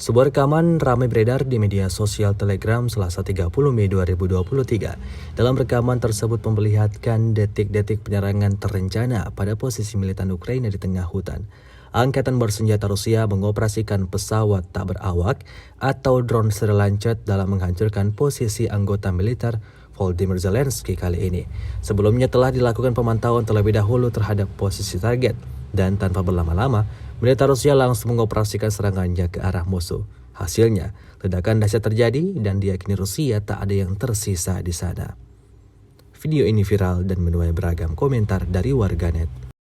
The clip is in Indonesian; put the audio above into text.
Sebuah rekaman ramai beredar di media sosial Telegram Selasa 30 Mei 2023. Dalam rekaman tersebut memperlihatkan detik-detik penyerangan terencana pada posisi militan Ukraina di tengah hutan. Angkatan bersenjata Rusia mengoperasikan pesawat tak berawak atau drone serlancet dalam menghancurkan posisi anggota militer Volodymyr Zelensky kali ini. Sebelumnya telah dilakukan pemantauan terlebih dahulu terhadap posisi target, dan tanpa berlama-lama, militer Rusia langsung mengoperasikan serangannya ke arah musuh. Hasilnya, ledakan dahsyat terjadi dan diyakini Rusia tak ada yang tersisa di sana. Video ini viral dan menuai beragam komentar dari warganet.